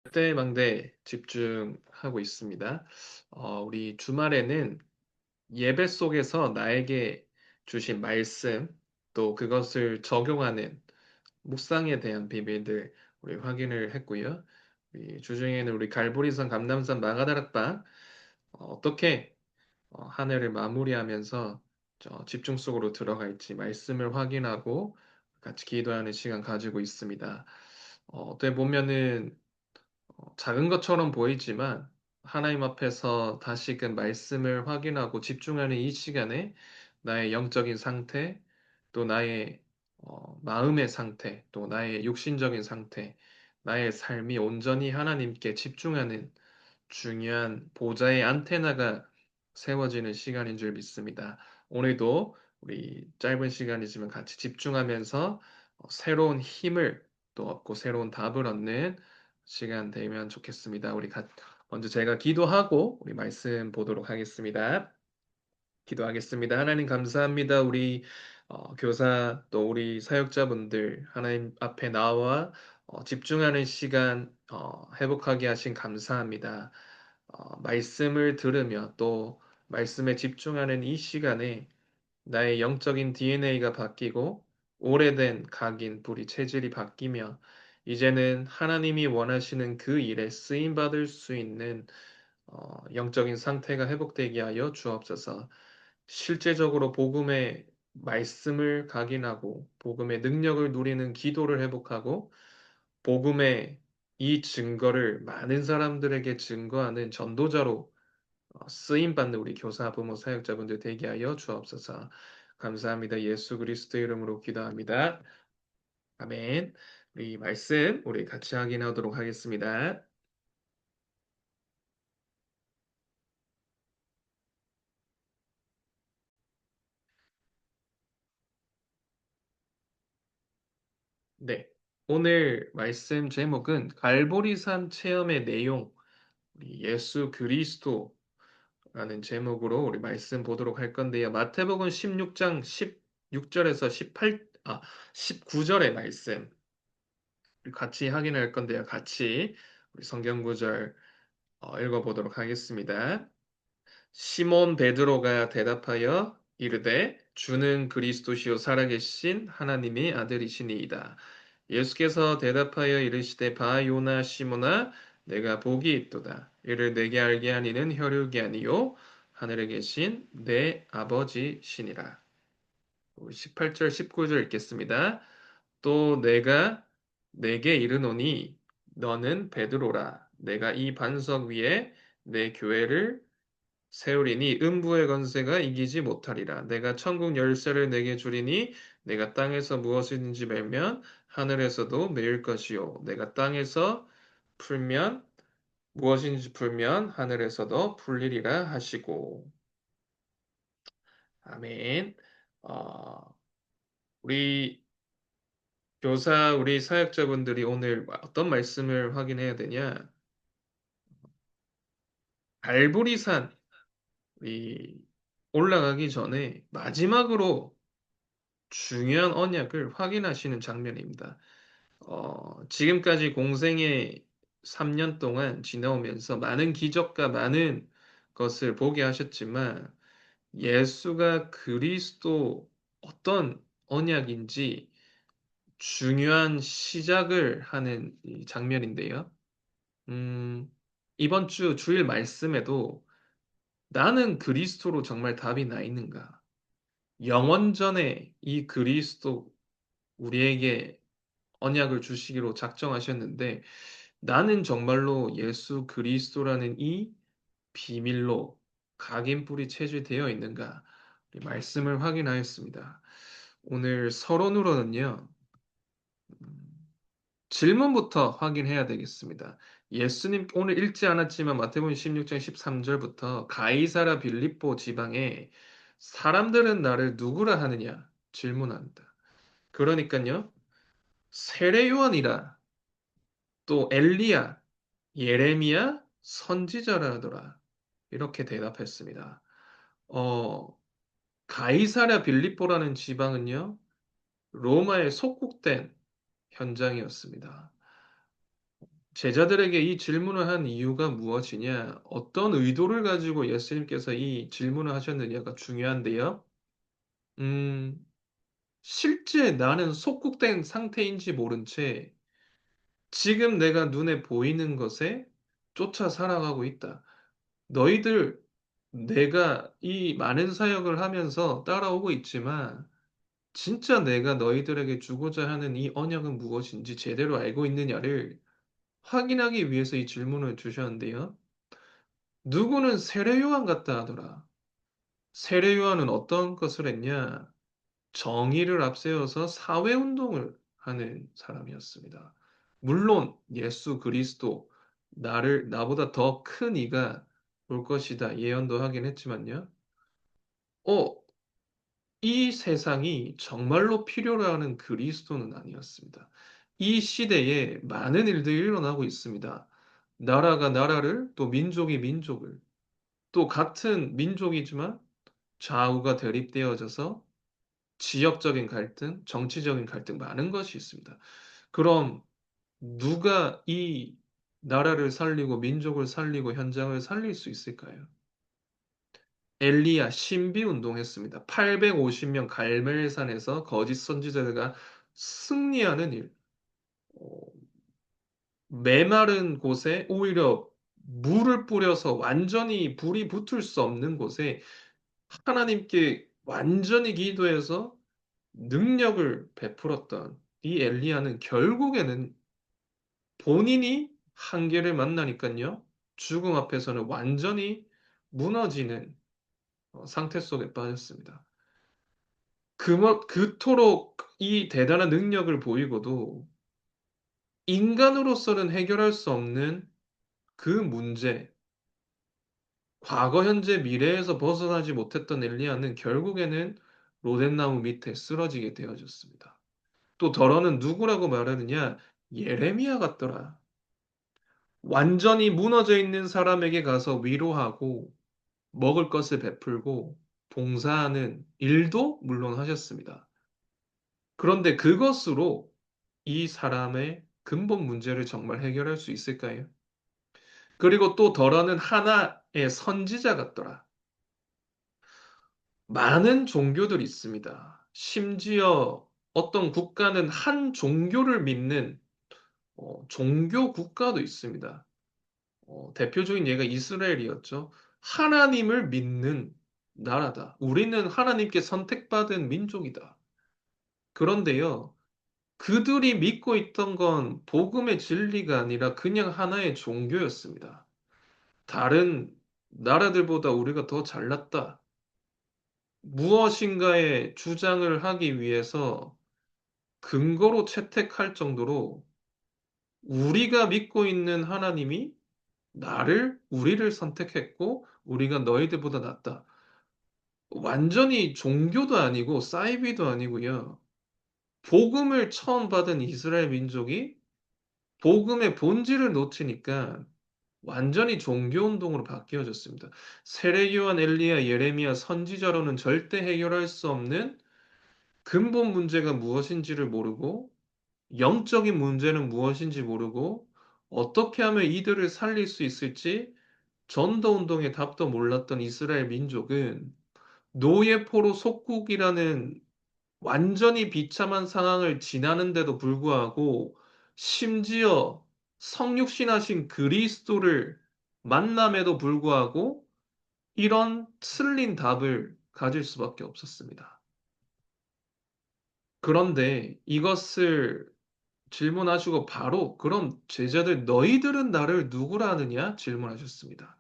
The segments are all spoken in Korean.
그때망대 집중하고 있습니다. 우리 주말에는 예배 속에서 나에게 주신 말씀, 또 그것을 적용하는 묵상에 대한 비밀들 우리 확인을 했고요. 우리 주중에는 우리 갈보리산, 감람산, 마가다락방 어떻게 한 해를 마무리하면서 집중 속으로 들어갈지 말씀을 확인하고 같이 기도하는 시간 가지고 있습니다. 어떻게 보면은 작은 것처럼 보이지만 하나님 앞에서 다시금 말씀을 확인하고 집중하는 이 시간에 나의 영적인 상태, 또 나의 마음의 상태, 또 나의 육신적인 상태, 나의 삶이 온전히 하나님께 집중하는 중요한 보좌의 안테나가 세워지는 시간인 줄 믿습니다. 오늘도 우리 짧은 시간이지만 같이 집중하면서 새로운 힘을 또 얻고 새로운 답을 얻는 시간 되면 좋겠습니다. 먼저 제가 기도하고 우리 말씀 보도록 하겠습니다. 기도하겠습니다. 하나님 감사합니다. 우리 교사 또 우리 사역자분들 하나님 앞에 나와 집중하는 시간 회복하게 하신 감사합니다. 말씀을 들으며 또 말씀에 집중하는 이 시간에 나의 영적인 DNA가 바뀌고 오래된 각인, 뿌리, 체질이 바뀌며 이제는 하나님이 원하시는 그 일에 쓰임 받을 수 있는 영적인 상태가 회복되게 하여 주옵소서. 실제적으로 복음의 말씀을 각인하고 복음의 능력을 누리는 기도를 회복하고 복음의 이 증거를 많은 사람들에게 증거하는 전도자로 쓰임 받는 우리 교사, 부모, 사역자분들 되게 하여 주옵소서. 감사합니다. 예수 그리스도 이름으로 기도합니다. 아멘. 우리 말씀 우리 같이 확인하도록 하겠습니다. 네. 오늘 말씀 제목은 갈보리산 체험의 내용, 우리 예수 그리스도라는 제목으로 우리 말씀 보도록 할 건데요. 마태복음 16장 16절에서 19절의 말씀 같이 확인할 건데요. 같이 우리 성경 구절 읽어보도록 하겠습니다. 시몬 베드로가 대답하여 이르되 주는 그리스도시요 살아계신 하나님의 아들이시니이다. 예수께서 대답하여 이르시되 바 요나 시몬아 내가 복이 있도다. 이를 내게 알게 하니는 혈육이 아니요 하늘에 계신 내 아버지시니라. 18절 19절 읽겠습니다. 또 내가 내게 이르노니 너는 베드로라. 내가 이 반석 위에 내 교회를 세우리니 음부의 권세가 이기지 못하리라. 내가 천국 열쇠를 내게 주리니 내가 땅에서 무엇이든지 매면 하늘에서도 매일 것이요. 내가 땅에서 풀면 무엇인지 풀면 하늘에서도 풀리리라 하시고. 아멘. 어, 우리 교사, 우리 사역자분들이 오늘 어떤 말씀을 확인해야 되냐? 갈보리산 이 올라가기 전에 마지막으로 중요한 언약을 확인하시는 장면입니다. 지금까지 공생의 3년 동안 지나오면서 많은 기적과 많은 것을 보게 하셨지만 예수가 그리스도 어떤 언약인지 중요한 시작을 하는 이 장면인데요. 음, 이번 주 주일 말씀에도 나는 그리스도로 정말 답이 나 있는가? 영원전에 이 그리스도 우리에게 언약을 주시기로 작정하셨는데 나는 정말로 예수 그리스도라는 이 비밀로 각인뿌리 체질되어 있는가? 이 말씀을 확인하였습니다. 오늘 서론으로는요, 질문부터 확인해야 되겠습니다. 예수님 오늘 읽지 않았지만 마태복음 16장 13절부터 가이사라 빌립보 지방에 사람들은 나를 누구라 하느냐 질문한다. 그러니까요. 세례 요한이라 또 엘리야, 예레미야 선지자라 하더라. 이렇게 대답했습니다. 어, 가이사랴 빌립보라는 지방은요. 로마에 속국된 현장이었습니다. 제자들에게 이 질문을 한 이유가 무엇이냐? 어떤 의도를 가지고 예수님께서 이 질문을 하셨느냐가 중요한데요. 음, 실제 나는 속국된 상태인지 모른 채 지금 내가 눈에 보이는 것에 쫓아 살아가고 있다. 너희들 내가 이 많은 사역을 하면서 따라오고 있지만 진짜 내가 너희들에게 주고자 하는 이 언약은 무엇인지 제대로 알고 있느냐를 확인하기 위해서 이 질문을 주셨는데요. 누구는 세례 요한 같다 하더라. 세례 요한은 어떤 것을 했냐? 정의를 앞세워서 사회 운동을 하는 사람이었습니다. 물론 예수 그리스도 나보다 더 큰 이가 올 것이다 예언도 하긴 했지만요. 어, 이 세상이 정말로 필요로 하는 그리스도는 아니었습니다. 이 시대에 많은 일들이 일어나고 있습니다. 나라가 나라를, 또 민족이 민족을, 또 같은 민족이지만 좌우가 대립되어져서 지역적인 갈등, 정치적인 갈등 많은 것이 있습니다. 그럼 누가 이 나라를 살리고 민족을 살리고 현장을 살릴 수 있을까요? 엘리야 신비 운동했습니다. 850명 갈멜산에서 거짓 선지자들과 승리하는 일. 어, 메마른 곳에 오히려 물을 뿌려서 완전히 불이 붙을 수 없는 곳에 하나님께 완전히 기도해서 능력을 베풀었던 이 엘리야는 결국에는 본인이 한계를 만나니까요. 죽음 앞에서는 완전히 무너지는 상태 속에 빠졌습니다. 그토록 이 대단한 능력을 보이고도 인간으로서는 해결할 수 없는 그 문제, 과거, 현재, 미래에서 벗어나지 못했던 엘리야는 결국에는 로덴나무 밑에 쓰러지게 되어졌습니다. 또 더러는 누구라고 말하느냐? 예레미야 같더라. 완전히 무너져 있는 사람에게 가서 위로하고 먹을 것을 베풀고 봉사하는 일도 물론 하셨습니다. 그런데 그것으로 이 사람의 근본 문제를 정말 해결할 수 있을까요? 그리고 또 더러는 하나의 선지자 같더라. 많은 종교들이 있습니다. 심지어 어떤 국가는 한 종교를 믿는 종교 국가도 있습니다. 대표적인 예가 이스라엘이었죠. 하나님을 믿는 나라다. 우리는 하나님께 선택받은 민족이다. 그런데요, 그들이 믿고 있던 건 복음의 진리가 아니라 그냥 하나의 종교였습니다. 다른 나라들보다 우리가 더 잘났다. 무엇인가의 주장을 하기 위해서 근거로 채택할 정도로 우리가 믿고 있는 하나님이 우리를 선택했고, 우리가 너희들보다 낫다. 완전히 종교도 아니고, 사이비도 아니고요. 복음을 처음 받은 이스라엘 민족이 복음의 본질을 놓치니까 완전히 종교 운동으로 바뀌어졌습니다. 세례요한, 엘리야, 예레미야 선지자로는 절대 해결할 수 없는 근본 문제가 무엇인지를 모르고 영적인 문제는 무엇인지 모르고 어떻게 하면 이들을 살릴 수 있을지 전도 운동의 답도 몰랐던 이스라엘 민족은 노예포로 속국이라는 완전히 비참한 상황을 지나는데도 불구하고 심지어 성육신하신 그리스도를 만남에도 불구하고 이런 틀린 답을 가질 수밖에 없었습니다. 그런데 이것을 질문하시고 바로 그럼 제자들 너희들은 나를 누구라 하느냐 질문하셨습니다.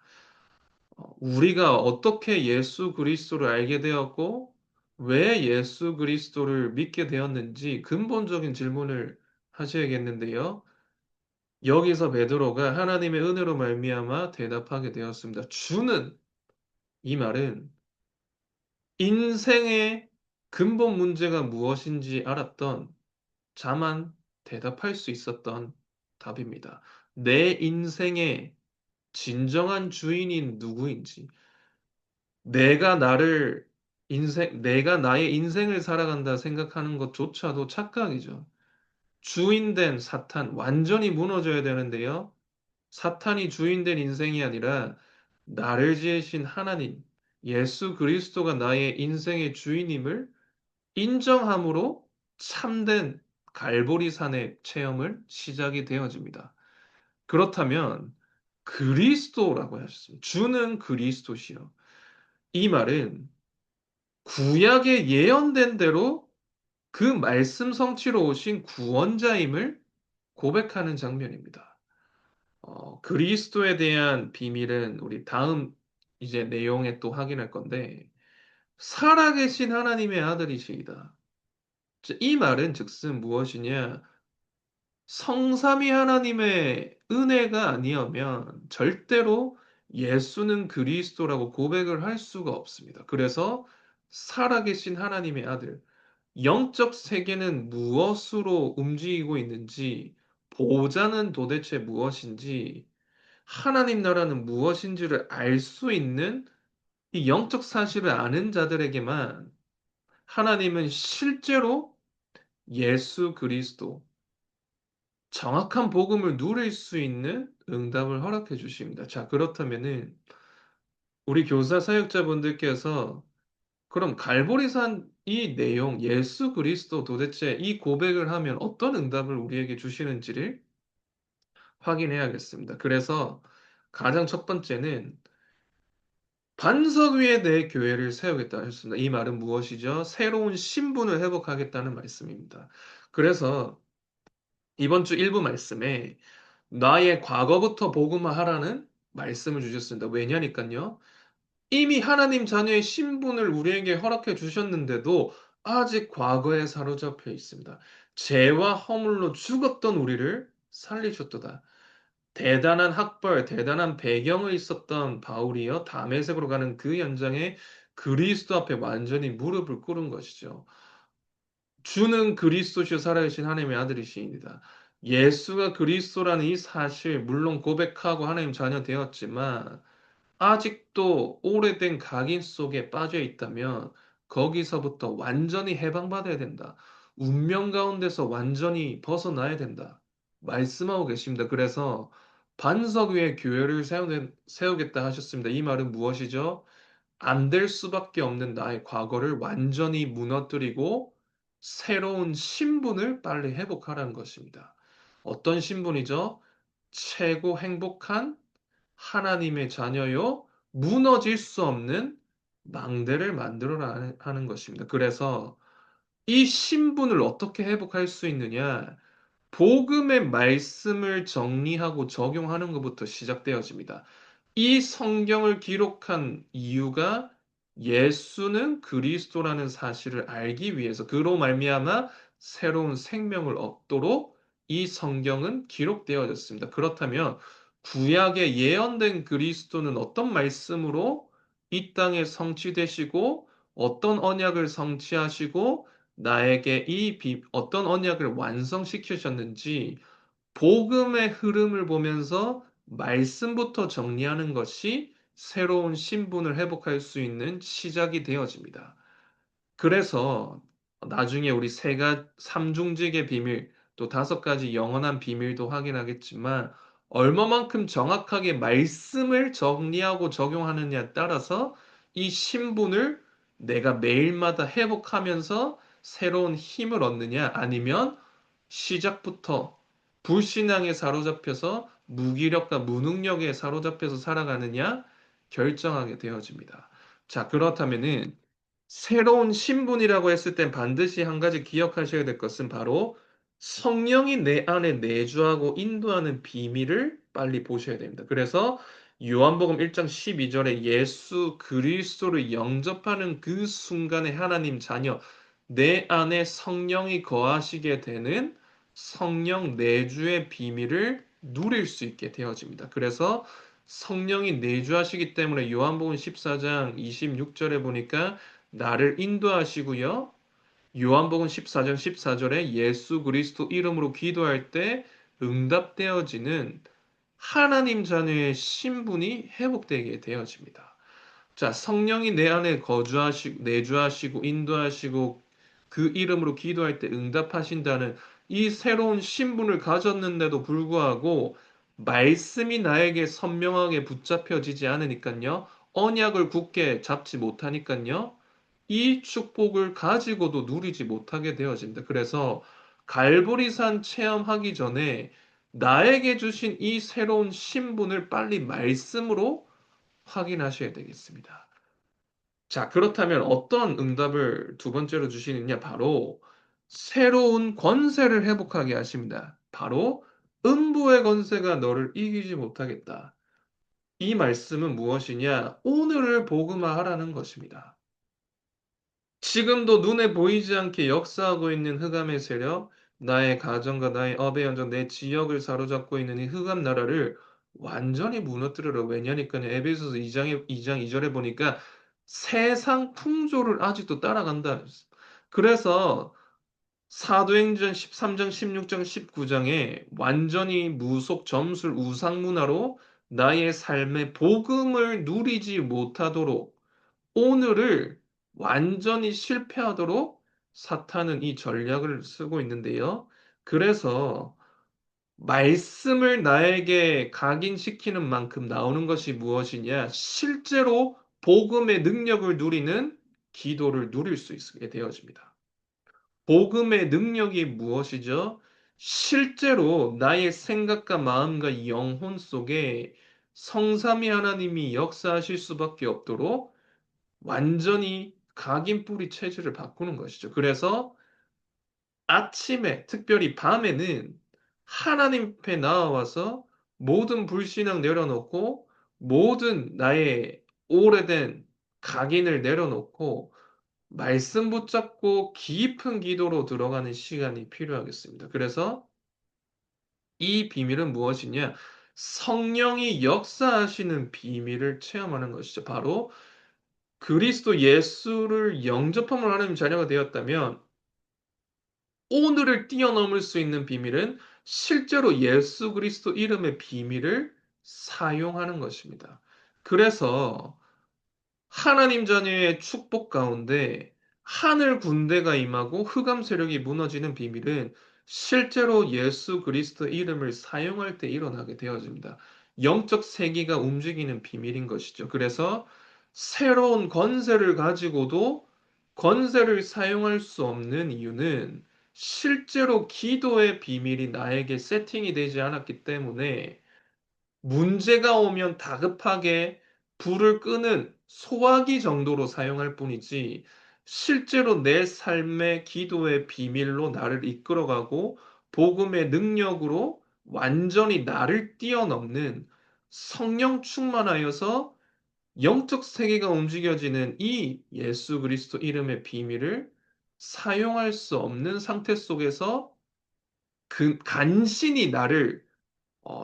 우리가 어떻게 예수 그리스도를 알게 되었고 왜 예수 그리스도를 믿게 되었는지 근본적인 질문을 하셔야겠는데요. 여기서 베드로가 하나님의 은혜로 말미암아 대답하게 되었습니다. 주는 이 말은 인생의 근본 문제가 무엇인지 알았던 자만 대답할 수 있었던 답입니다. 내 인생의 진정한 주인인 누구인지, 내가 나의 인생을 살아간다 생각하는 것조차도 착각이죠. 주인된 사탄 완전히 무너져야 되는데요. 사탄이 주인된 인생이 아니라 나를 지으신 하나님, 예수 그리스도가 나의 인생의 주인임을 인정함으로 참된 갈보리산의 체험을 시작이 되어집니다. 그렇다면 그리스도라고 하셨습니다. 주는 그리스도시요. 이 말은 구약에 예언된 대로 그 말씀 성취로 오신 구원자임을 고백하는 장면입니다. 그리스도에 대한 비밀은 우리 다음 이제 내용에 또 확인할 건데, 살아계신 하나님의 아들이시이다. 이 말은 즉슨 무엇이냐? 성삼위 하나님의 은혜가 아니하면 절대로 예수는 그리스도라고 고백을 할 수가 없습니다. 그래서 살아계신 하나님의 아들, 영적 세계는 무엇으로 움직이고 있는지, 보호자는 도대체 무엇인지, 하나님 나라는 무엇인지를 알 수 있는 이 영적 사실을 아는 자들에게만 하나님은 실제로 예수 그리스도, 정확한 복음을 누릴 수 있는 응답을 허락해 주십니다. 자, 그렇다면은 우리 교사 사역자분들께서 그럼 갈보리산 이 내용, 예수 그리스도 도대체 이 고백을 하면 어떤 응답을 우리에게 주시는지를 확인해야겠습니다. 그래서 가장 첫 번째는 반석 위에 내 교회를 세우겠다 하셨습니다. 이 말은 무엇이죠? 새로운 신분을 회복하겠다는 말씀입니다. 그래서 이번 주 일부 말씀에 나의 과거부터 복음화하라는 말씀을 주셨습니다. 왜냐니까요. 이미 하나님 자녀의 신분을 우리에게 허락해 주셨는데도 아직 과거에 사로잡혀 있습니다. 죄와 허물로 죽었던 우리를 살리셨도다. 대단한 학벌, 대단한 배경을 있었던 바울이요. 다메섹으로 가는 그 연장에 그리스도 앞에 완전히 무릎을 꿇은 것이죠. 주는 그리스도시요 살아계신 하나님의 아들이시입니다. 예수가 그리스도라는 이 사실 물론 고백하고 하나님 자녀 되었지만 아직도 오래된 각인 속에 빠져 있다면 거기서부터 완전히 해방받아야 된다. 운명 가운데서 완전히 벗어나야 된다. 말씀하고 계십니다. 그래서 반석 위에 교회를 세우겠다 하셨습니다. 이 말은 무엇이죠? 안 될 수밖에 없는 나의 과거를 완전히 무너뜨리고 새로운 신분을 빨리 회복하라는 것입니다. 어떤 신분이죠? 최고 행복한 하나님의 자녀요, 무너질 수 없는 망대를 만들어라 하는 것입니다. 그래서 이 신분을 어떻게 회복할 수 있느냐? 복음의 말씀을 정리하고 적용하는 것부터 시작되어집니다. 이 성경을 기록한 이유가 예수는 그리스도라는 사실을 알기 위해서 그로 말미암아 새로운 생명을 얻도록 이 성경은 기록되어졌습니다. 그렇다면 구약에 예언된 그리스도는 어떤 말씀으로 이 땅에 성취되시고 어떤 언약을 성취하시고 나에게 어떤 언약을 완성시키셨는지 복음의 흐름을 보면서 말씀부터 정리하는 것이 새로운 신분을 회복할 수 있는 시작이 되어집니다. 그래서 나중에 우리 삼중직의 비밀, 또 다섯 가지 영원한 비밀도 확인하겠지만, 얼마만큼 정확하게 말씀을 정리하고 적용하느냐에 따라서 이 신분을 내가 매일마다 회복하면서 새로운 힘을 얻느냐, 아니면 시작부터 불신앙에 사로잡혀서 무기력과 무능력에 사로잡혀서 살아가느냐 결정하게 되어집니다. 자, 그렇다면은 새로운 신분이라고 했을 땐 반드시 한 가지 기억하셔야 될 것은 바로 성령이 내 안에 내주하고 인도하는 비밀을 빨리 보셔야 됩니다. 그래서 요한복음 1장 12절에 예수 그리스도를 영접하는 그 순간에 하나님 자녀, 내 안에 성령이 거하시게 되는 성령 내주의 비밀을 누릴 수 있게 되어집니다. 그래서 성령이 내주하시기 때문에 요한복음 14장 26절에 보니까 나를 인도하시고요. 요한복음 14장 14절에 예수 그리스도 이름으로 기도할 때 응답되어지는 하나님 자녀의 신분이 회복되게 되어집니다. 자, 성령이 내 안에 거주하시고, 내주하시고, 인도하시고, 그 이름으로 기도할 때 응답하신다는 이 새로운 신분을 가졌는데도 불구하고 말씀이 나에게 선명하게 붙잡혀지지 않으니까요. 언약을 굳게 잡지 못하니까요. 이 축복을 가지고도 누리지 못하게 되어진다. 그래서 갈보리산 체험하기 전에 나에게 주신 이 새로운 신분을 빨리 말씀으로 확인하셔야 되겠습니다. 자, 그렇다면 어떤 응답을 두 번째로 주시느냐? 바로 새로운 권세를 회복하게 하십니다. 바로 음부의 권세가 너를 이기지 못하겠다. 이 말씀은 무엇이냐? 오늘을 복음화하라는 것입니다. 지금도 눈에 보이지 않게 역사하고 있는 흑암의 세력, 나의 가정과 나의 업의 연장, 내 지역을 사로잡고 있는 이 흑암 나라를 완전히 무너뜨리라. 왜냐니까 에베소서 2장 2절에 보니까 세상 풍조를 아직도 따라간다. 그래서 사도행전 13장, 16장, 19장에 완전히 무속 점술 우상 문화로 나의 삶의 복음을 누리지 못하도록 오늘을 완전히 실패하도록 사탄은 이 전략을 쓰고 있는데요. 그래서 말씀을 나에게 각인시키는 만큼 나오는 것이 무엇이냐? 실제로 복음의 능력을 누리는 기도를 누릴 수 있게 되어집니다. 복음의 능력이 무엇이죠? 실제로 나의 생각과 마음과 영혼 속에 성삼위 하나님이 역사하실 수밖에 없도록 완전히 각인 뿌리 체질을 바꾸는 것이죠. 그래서 아침에, 특별히 밤에는 하나님 앞에 나와서 모든 불신앙 내려놓고 모든 나의 오래된 각인을 내려놓고 말씀 붙잡고 깊은 기도로 들어가는 시간이 필요하겠습니다. 그래서 이 비밀은 무엇이냐? 성령이 역사하시는 비밀을 체험하는 것이죠. 바로 그리스도 예수를 영접함으로 하나님 자녀가 되었다면 오늘을 뛰어넘을 수 있는 비밀은 실제로 예수 그리스도 이름의 비밀을 사용하는 것입니다. 그래서 하나님 자녀의 축복 가운데 하늘 군대가 임하고 흑암 세력이 무너지는 비밀은 실제로 예수 그리스도 이름을 사용할 때 일어나게 되어집니다. 영적 세계가 움직이는 비밀인 것이죠. 그래서 새로운 권세를 가지고도 권세를 사용할 수 없는 이유는 실제로 기도의 비밀이 나에게 세팅이 되지 않았기 때문에 문제가 오면 다급하게 불을 끄는 소화기 정도로 사용할 뿐이지 실제로 내 삶의 기도의 비밀로 나를 이끌어가고 복음의 능력으로 완전히 나를 뛰어넘는 성령 충만하여서 영적 세계가 움직여지는 이 예수 그리스도 이름의 비밀을 사용할 수 없는 상태 속에서 그 간신히 나를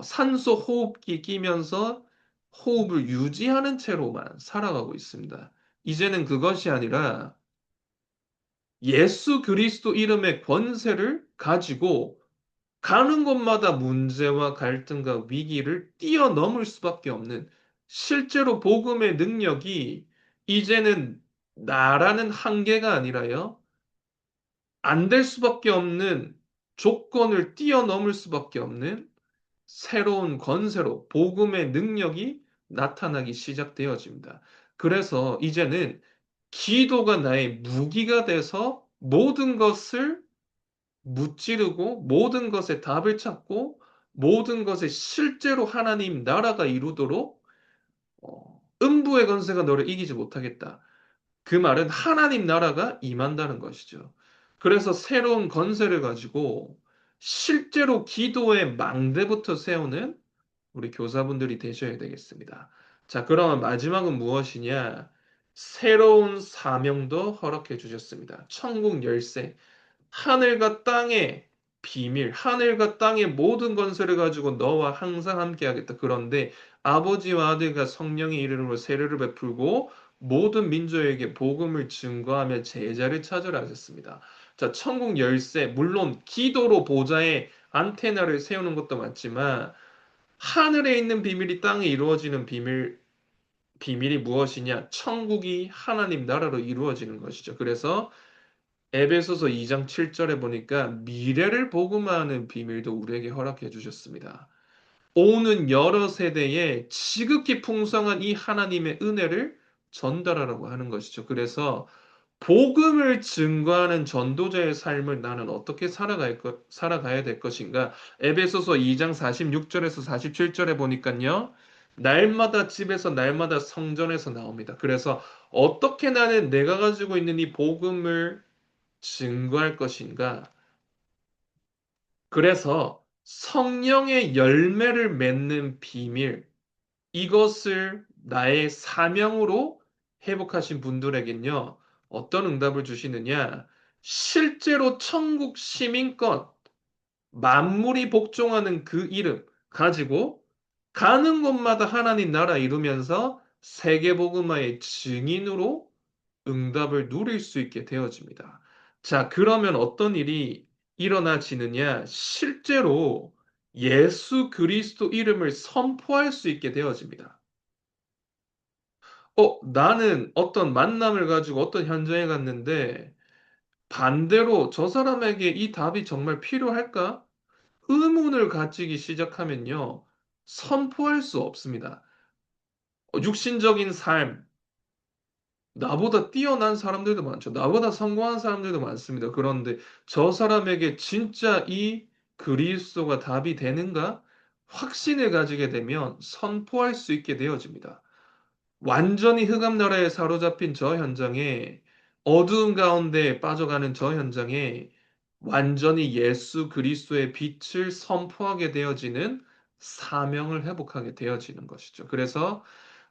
산소 호흡기 끼면서 호흡을 유지하는 채로만 살아가고 있습니다. 이제는 그것이 아니라 예수 그리스도 이름의 권세를 가지고 가는 곳마다 문제와 갈등과 위기를 뛰어넘을 수밖에 없는 실제로 복음의 능력이 이제는 나라는 한계가 아니라요. 안 될 수밖에 없는 조건을 뛰어넘을 수밖에 없는 새로운 권세로 복음의 능력이 나타나기 시작되어집니다. 그래서 이제는 기도가 나의 무기가 돼서 모든 것을 무찌르고 모든 것에 답을 찾고 모든 것에 실제로 하나님 나라가 이루도록 음부의 권세가 너를 이기지 못하겠다. 그 말은 하나님 나라가 임한다는 것이죠. 그래서 새로운 권세를 가지고 실제로 기도의 망대부터 세우는 우리 교사분들이 되셔야 되겠습니다. 자, 그러면 마지막은 무엇이냐? 새로운 사명도 허락해 주셨습니다. 천국 열쇠. 하늘과 땅의 비밀, 하늘과 땅의 모든 권세를 가지고 너와 항상 함께하겠다. 그런데 아버지와 아들과 성령의 이름으로 세례를 베풀고 모든 민족에게 복음을 증거하며 제자를 찾으라 하셨습니다. 자, 천국 열쇠, 물론 기도로 보좌에 안테나를 세우는 것도 맞지만 하늘에 있는 비밀이 땅에 이루어지는 비밀이 무엇이냐? 천국이 하나님 나라로 이루어지는 것이죠. 그래서 에베소서 2장 7절에 보니까 미래를 복음화하는 비밀도 우리에게 허락해 주셨습니다. 오는 여러 세대에 지극히 풍성한 이 하나님의 은혜를 전달하라고 하는 것이죠. 그래서 복음을 증거하는 전도자의 삶을 나는 어떻게 살아가야 될 것인가? 에베소서 2장 46절에서 47절에 보니까요. 날마다 집에서 날마다 성전에서 나옵니다. 그래서 어떻게 나는 내가 가지고 있는 이 복음을 증거할 것인가? 그래서 성령의 열매를 맺는 비밀, 이것을 나의 사명으로 회복하신 분들에겐요, 어떤 응답을 주시느냐? 실제로 천국 시민권, 만물이 복종하는 그 이름 가지고 가는 곳마다 하나님 나라 이루면서 세계복음화의 증인으로 응답을 누릴 수 있게 되어집니다. 자, 그러면 어떤 일이 일어나지느냐? 실제로 예수 그리스도 이름을 선포할 수 있게 되어집니다. 나는 어떤 만남을 가지고 어떤 현장에 갔는데 반대로 저 사람에게 이 답이 정말 필요할까? 의문을 가지기 시작하면요. 선포할 수 없습니다. 육신적인 삶, 나보다 뛰어난 사람들도 많죠. 나보다 성공한 사람들도 많습니다. 그런데 저 사람에게 진짜 이 그리스도가 답이 되는가? 확신을 가지게 되면 선포할 수 있게 되어집니다. 완전히 흑암 나라에 사로잡힌 저 현장에 어두운 가운데 빠져가는 저 현장에 완전히 예수 그리스도의 빛을 선포하게 되어지는 사명을 회복하게 되어지는 것이죠. 그래서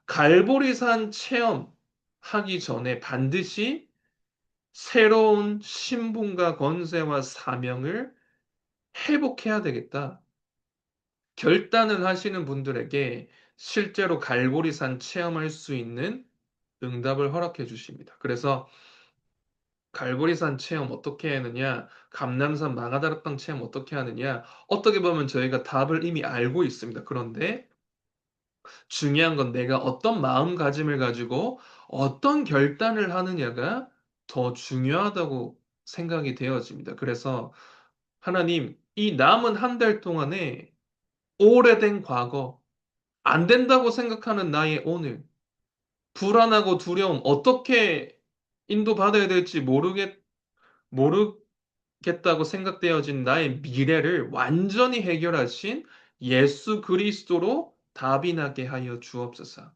갈보리산 체험하기 전에 반드시 새로운 신분과 권세와 사명을 회복해야 되겠다. 결단을 하시는 분들에게 실제로 갈보리산 체험할 수 있는 응답을 허락해 주십니다. 그래서 갈보리산 체험 어떻게 하느냐, 감람산 마가다락방 체험 어떻게 하느냐, 어떻게 보면 저희가 답을 이미 알고 있습니다. 그런데 중요한 건 내가 어떤 마음가짐을 가지고 어떤 결단을 하느냐가 더 중요하다고 생각이 되어집니다. 그래서 하나님, 이 남은 한 달 동안에 오래된 과거, 안 된다고 생각하는 나의 오늘, 불안하고 두려움, 어떻게 인도받아야 될지 모르겠다고 생각되어진 나의 미래를 완전히 해결하신 예수 그리스도로 답이 나게 하여 주옵소서.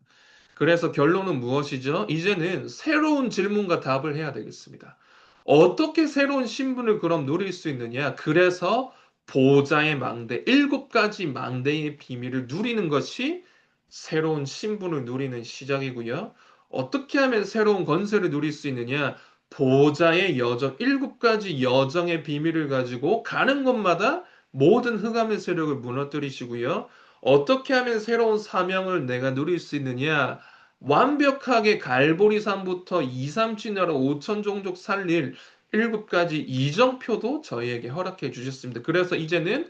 그래서 결론은 무엇이죠? 이제는 새로운 질문과 답을 해야 되겠습니다. 어떻게 새로운 신분을 그럼 누릴 수 있느냐? 그래서 보좌의 망대, 7가지 망대의 비밀을 누리는 것이 새로운 신분을 누리는 시작이고요. 어떻게 하면 새로운 권세를 누릴 수 있느냐? 보좌의 여정, 7가지 여정의 비밀을 가지고 가는 곳마다 모든 흑암의 세력을 무너뜨리시고요. 어떻게 하면 새로운 사명을 내가 누릴 수 있느냐? 완벽하게 갈보리산부터 2, 3치 나라 5천 종족 살릴 7가지 이정표도 저희에게 허락해 주셨습니다. 그래서 이제는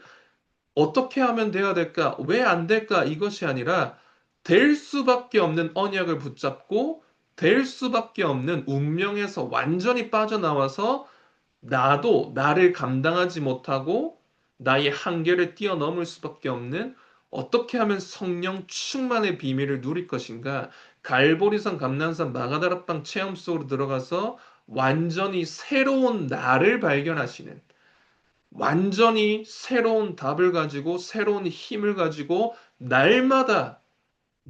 어떻게 하면 돼야 될까? 왜 안 될까? 이것이 아니라 될 수밖에 없는 언약을 붙잡고 될 수밖에 없는 운명에서 완전히 빠져나와서 나도 나를 감당하지 못하고 나의 한계를 뛰어넘을 수밖에 없는 어떻게 하면 성령 충만의 비밀을 누릴 것인가? 갈보리산, 감난산, 마가다락방 체험 속으로 들어가서 완전히 새로운 나를 발견하시는 완전히 새로운 답을 가지고 새로운 힘을 가지고 날마다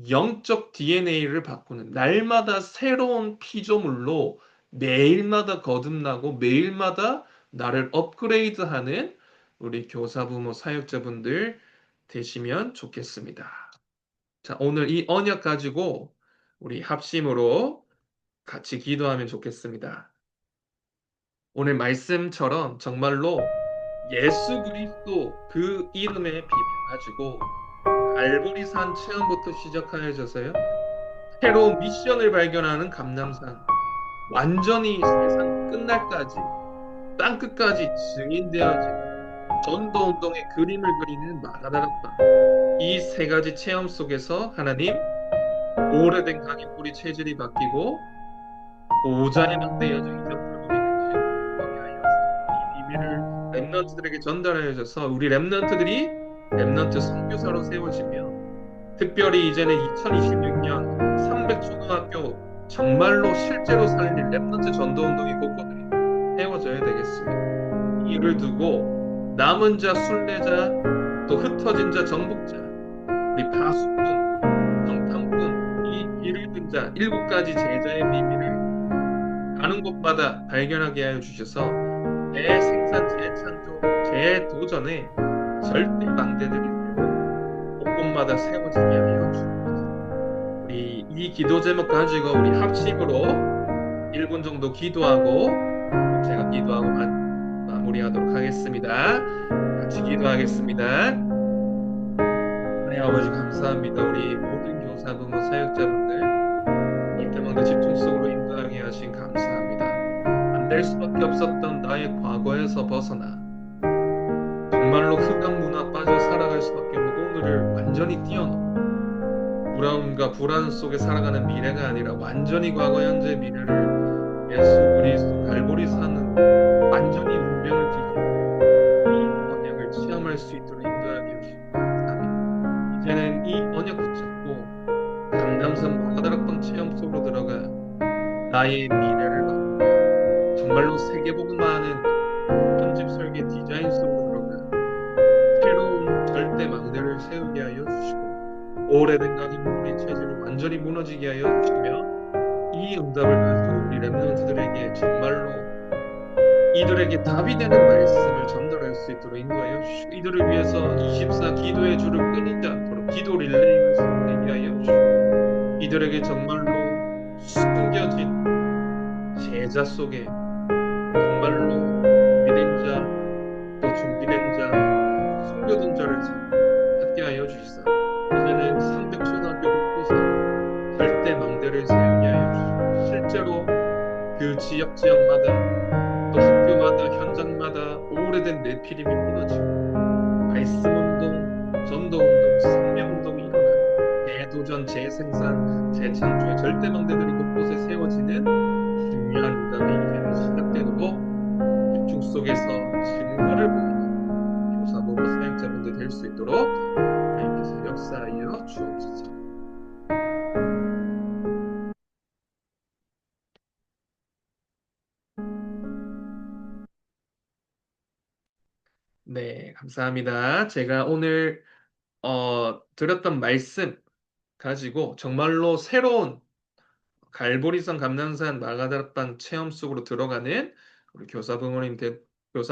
영적 DNA를 바꾸는 날마다 새로운 피조물로 매일마다 거듭나고 매일마다 나를 업그레이드하는 우리 교사, 부모, 사역자분들 되시면 좋겠습니다. 자, 오늘 이 언약 가지고 우리 합심으로 같이 기도하면 좋겠습니다. 오늘 말씀처럼 정말로 예수 그리스도 그 이름의 비밀 가지고 갈보리산 체험부터 시작하여져서요. 새로운 미션을 발견하는 감람산, 완전히 세상 끝날까지, 땅끝까지 증인되어지는 전도운동의 그림을 그리는 마가다락방. 이 3가지 체험 속에서 하나님, 오래된 강의 뿌리 체질이 바뀌고, 보좌의 망대 여정이 좀 결국에 되게 하여 렘넌트들에게 전달하여져서 우리 렘넌트들이 렘넌트 선교사로 세워지며 특별히 이제는 2026년 300초등학교 정말로 실제로 살릴 렘넌트 전도운동이 곳곳에 세워져야 되겠습니다. 이를 두고 남은 자, 순례자, 또 흩어진 자, 정복자, 우리 파수꾼, 정탐꾼, 이 길을 든 자, 7가지 제자의 비밀을 가는 곳마다 발견하게 하여 주셔서 재생산, 재창조, 재도전에 절대 망대들이 세워 곳곳마다 세워지게 하여 주옵소서. 우리 이 기도 제목 가지고 우리 합심으로 1분 정도 기도하고 제가 기도하고 마무리하도록 하겠습니다. 같이 기도하겠습니다. 하나님 아버지 감사합니다. 우리 모든 교사, 부모, 사역자분들 절대망대 집중 속으로 인도하게 하신 감사합니다. 안 될 수밖에 없었던 나의 과거에서 벗어나 정말로 흑암 문화 빠져 살아갈 수밖에 없는 오늘을 완전히 뛰어넘어 불안과 불안 속에 살아가는 미래가 아니라 완전히 과거, 현재, 미래를 예수 그리스도 갈보리 산으로 완전히 운명을 뒤집는 이 언약을 체험할 수 있도록 인도하게 하시고 감사합니다. 이제는 이 언약 붙잡고 감남산 마가다락방 체험 속으로 들어가 나의 미래를 바꾸며 정말로 세계복음화하는 편집 설계 디자인 속으로 들어가 새로운 절대 망대를 세우게 하여 주시고 오래된 각인물의 체질을 완전히 무너지게 하여 주시며 이 응답을 가지고 우리 렘넌트들에게 정말로 이들에게 답이 되는 말씀을 전달할 수 있도록 인도하여 주시고 이들을 위해서 24 기도의 줄을 끊이지 않도록 기도 릴레이를 세우게 하여 주시고 이들에게 정말로 숨겨진 제자 속에 정말로 준비된 자, 또 준비된 자, 숨겨둔 자를 찾게 하여 주시사 이제는 300초등학교 곳곳에 절대 망대를 세우게 하여 주시고 실제로 그 지역마다 또 학교마다 현장마다 오래된 내피림이 무너지고 말씀운동, 전도운동, 생명운동이 일어나는 대도전, 재생산, 재창조의 절대 망대들이 곳곳에 세워지는 중요한 응답이 이제는 시작되도록 집중 속에서 증거를 보이는 교사보고 사역자분들 될 수 있도록 하나님께서 역사하여 주옵소서. 네, 감사합니다. 제가 오늘 드렸던 말씀 가지고 정말로 새로운 갈보리산 감남산 마가다락방 체험 속으로 들어가는 우리 교사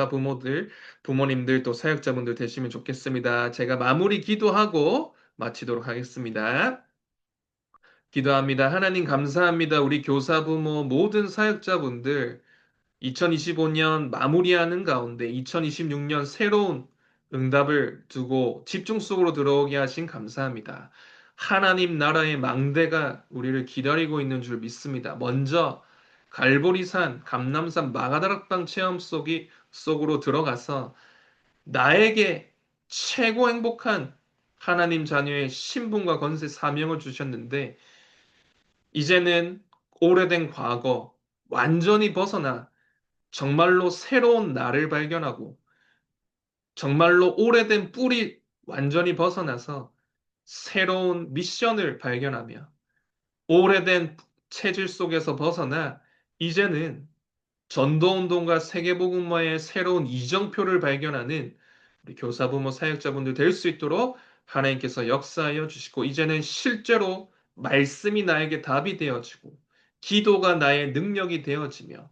부모들, 부모님들 또 사역자분들 되시면 좋겠습니다. 제가 마무리 기도하고 마치도록 하겠습니다. 기도합니다. 하나님 감사합니다. 우리 교사 부모 모든 사역자분들 2025년 마무리하는 가운데 2026년 새로운 응답을 두고 집중 속으로 들어오게 하신 감사합니다. 하나님 나라의 망대가 우리를 기다리고 있는 줄 믿습니다. 먼저 갈보리산, 감남산 마가다락방 체험 속으로 들어가서 나에게 최고 행복한 하나님 자녀의 신분과 권세 사명을 주셨는데 이제는 오래된 과거 완전히 벗어나 정말로 새로운 나를 발견하고 정말로 오래된 뿔이 완전히 벗어나서 새로운 미션을 발견하며 오래된 체질 속에서 벗어나 이제는 전도운동과 세계복음화의 새로운 이정표를 발견하는 우리 교사, 부모, 사역자분들 될 수 있도록 하나님께서 역사하여 주시고 이제는 실제로 말씀이 나에게 답이 되어지고 기도가 나의 능력이 되어지며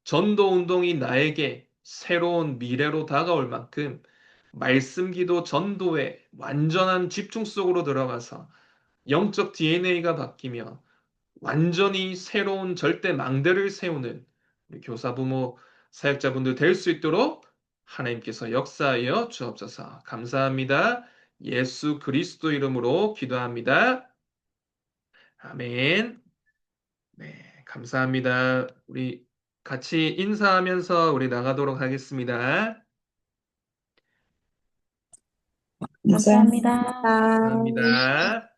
전도 운동이 나에게 새로운 미래로 다가올 만큼 말씀 기도 전도에 완전한 집중 속으로 들어가서 영적 DNA가 바뀌며 완전히 새로운 절대 망대를 세우는 우리 교사 부모 사역자분들 될 수 있도록 하나님께서 역사하여 주옵소서. 감사합니다. 예수 그리스도 이름으로 기도합니다. 아멘. 네, 감사합니다. 우리 같이 인사하면서 우리 나가도록 하겠습니다. 감사합니다. 감사합니다.